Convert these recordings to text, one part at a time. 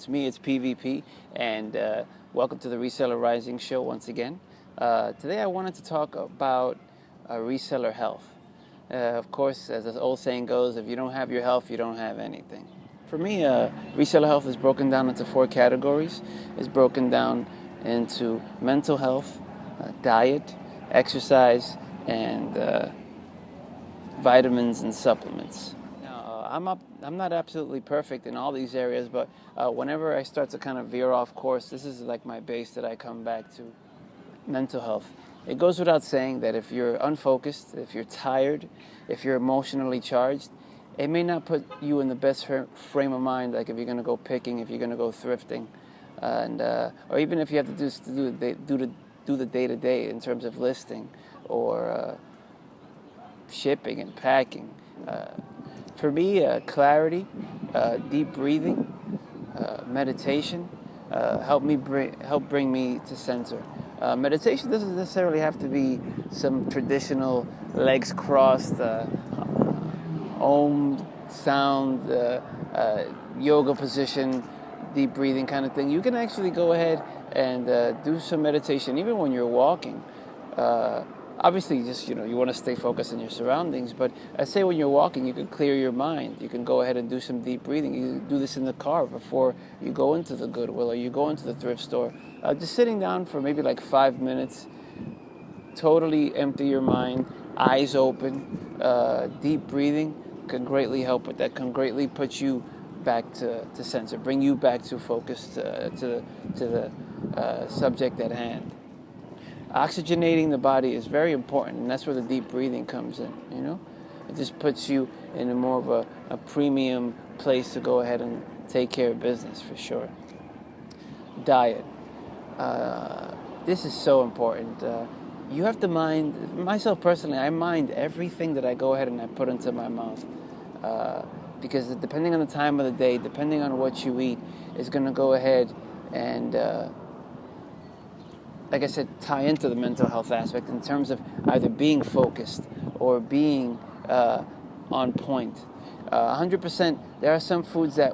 it's me, it's PvP, and welcome to the Reseller Rising show once again. Today I wanted to talk about reseller health. Of course, as the old saying goes, if you don't have your health, you don't have anything. For me, reseller health is broken down into 4 categories. It's broken down into mental health, diet, exercise, and vitamins and supplements. I'm not absolutely perfect in all these areas, but whenever I start to kind of veer off course, this is like my base that I come back to. Mental health. It goes without saying that if you're unfocused, if you're tired, if you're emotionally charged, it may not put you in the best frame of mind, like if you're going to go picking, if you're going to go thrifting, and or even if you have to do the day-to-day in terms of listing or shipping and packing. For me, clarity, deep breathing, meditation help bring me to center. Meditation doesn't necessarily have to be some traditional legs crossed, om sound, yoga position, deep breathing kind of thing. You can actually go ahead and do some meditation even when you're walking. Obviously, just you want to stay focused on your surroundings, but I say when you're walking, you can clear your mind. You can go ahead and do some deep breathing. You do this in the car before you go into the Goodwill or you go into the thrift store. Just sitting down for maybe like 5 minutes, totally empty your mind, eyes open, deep breathing can greatly help with that, can greatly put you back to center, bring you back to focus to the subject at hand. Oxygenating the body is very important, and that's where the deep breathing comes in, It just puts you in a more of a premium place to go ahead and take care of business, for sure. Diet. This is so important. You have to mind, myself personally, I mind everything that I go ahead and I put into my mouth. Because depending on the time of the day, depending on what you eat, is going to go ahead and like I said, tie into the mental health aspect in terms of either being focused or being on point. 100%, there are some foods that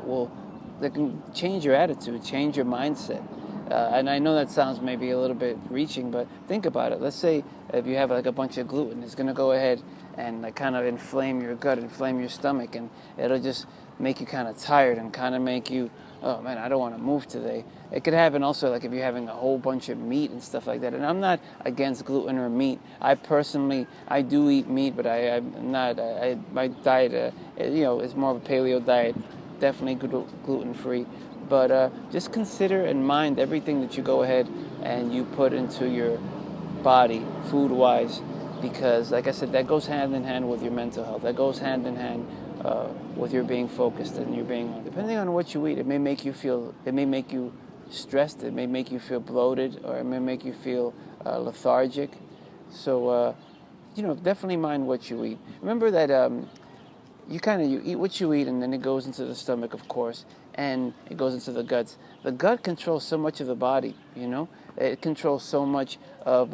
can change your attitude, change your mindset. And I know that sounds maybe a little bit reaching, but think about it. Let's say if you have like a bunch of gluten, it's going to go ahead and like kind of inflame your gut, inflame your stomach, and it'll just make you kind of tired and kind of make you, oh man, I don't want to move today. It could happen also like if you're having a whole bunch of meat and stuff like that. And I'm not against gluten or meat. I do eat meat, but I'm not. My diet, is more of a paleo diet, definitely gluten-free. But just consider and mind everything that you go ahead and you put into your body, food-wise, because, like I said, that goes hand in hand with your mental health. That goes hand in hand with your being focused and your being. Depending on what you eat, it may make you stressed. It may make you feel bloated, or it may make you feel lethargic. So, definitely mind what you eat. Remember that you eat what you eat, and then it goes into the stomach, of course, and it goes into the guts. The gut controls so much of the body, It controls so much of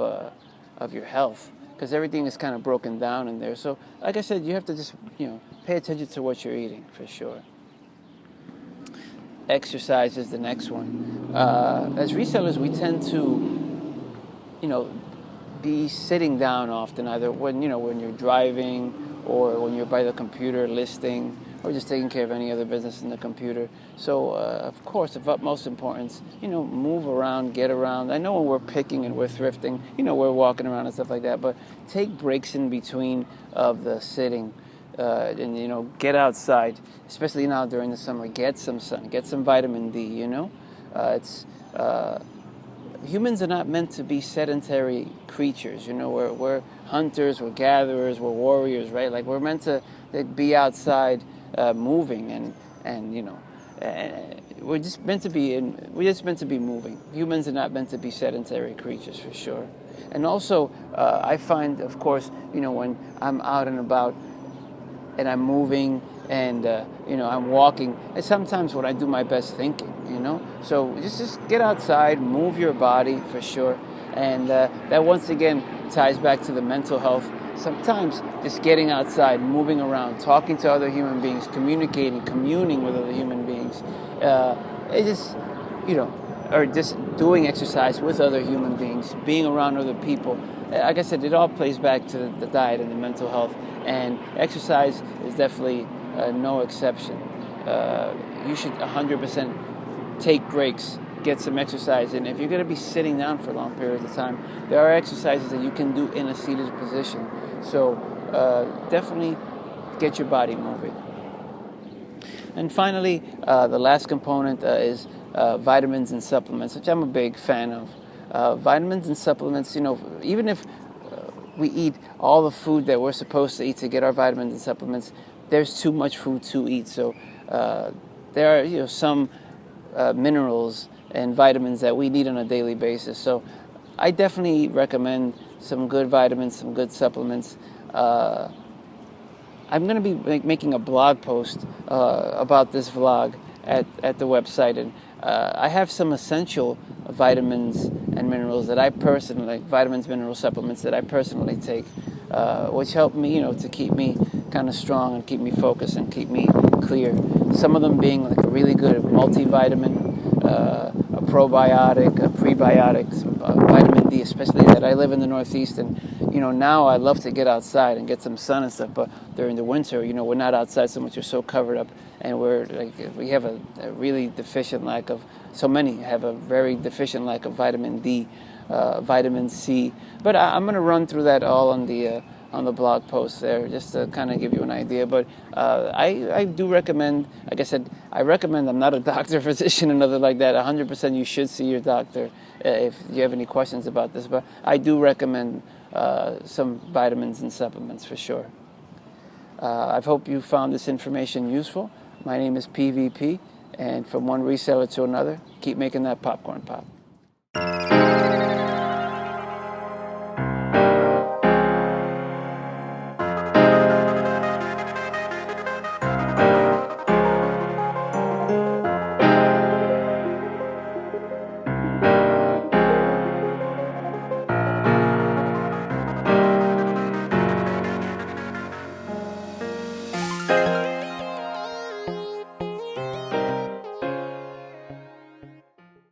your health, because everything is kind of broken down in there. So, like I said, you have to just, pay attention to what you're eating, for sure. Exercise is the next one. As resellers, we tend to, be sitting down often, either when you're driving or when you're by the computer listing or just taking care of any other business in the computer. So, of course, of utmost importance, move around, get around. I know when we're picking and we're thrifting, we're walking around and stuff like that, but take breaks in between of the sitting. And get outside, especially now during the summer. Get some sun, get some vitamin D. Humans are not meant to be sedentary creatures. We're hunters, we're gatherers, we're warriors, right? Like we're meant to be outside, moving, and we're just meant to be moving. Humans are not meant to be sedentary creatures, for sure. And also, I find, of course, when I'm out and about, and I'm moving, and I'm walking, it's sometimes when I do my best thinking, So just get outside, move your body, for sure, and that once again ties back to the mental health. Sometimes just getting outside, moving around, talking to other human beings, communicating, communing with other human beings. it just, you know, or just doing exercise with other human beings, being around other people. Like I said, it all plays back to the diet and the mental health, and exercise is definitely no exception. You should 100% take breaks, get some exercise in. If you're going to be sitting down for long periods of time, there are exercises that you can do in a seated position. So definitely get your body moving. And finally, the last component is vitamins and supplements, which I'm a big fan of. Vitamins and supplements, even if we eat all the food that we're supposed to eat to get our vitamins and supplements, there's too much food to eat. So there are some minerals and vitamins that we need on a daily basis. So I definitely recommend some good vitamins, some good supplements. I'm going to be making a blog post about this vlog at the website, and I have some essential vitamins and minerals that I personally, like vitamins, mineral supplements that I personally take, which help me, to keep me kind of strong and keep me focused and keep me clear. Some of them being like a really good multivitamin, a probiotic, a prebiotic, vitamin D, especially that I live in the Northeast, and now I love to get outside and get some sun and stuff, but during the winter, we're not outside so much, we're so covered up, and we have a really deficient lack of, so many have a very deficient lack of vitamin D, vitamin C, but I'm going to run through that all on the blog post there, just to kind of give you an idea. But I do recommend, like I said, I'm not a doctor, physician, or nothing like that. 100% you should see your doctor if you have any questions about this. But I do recommend some vitamins and supplements for sure. I hope you found this information useful. My name is PVP, and from one reseller to another, keep making that popcorn pop.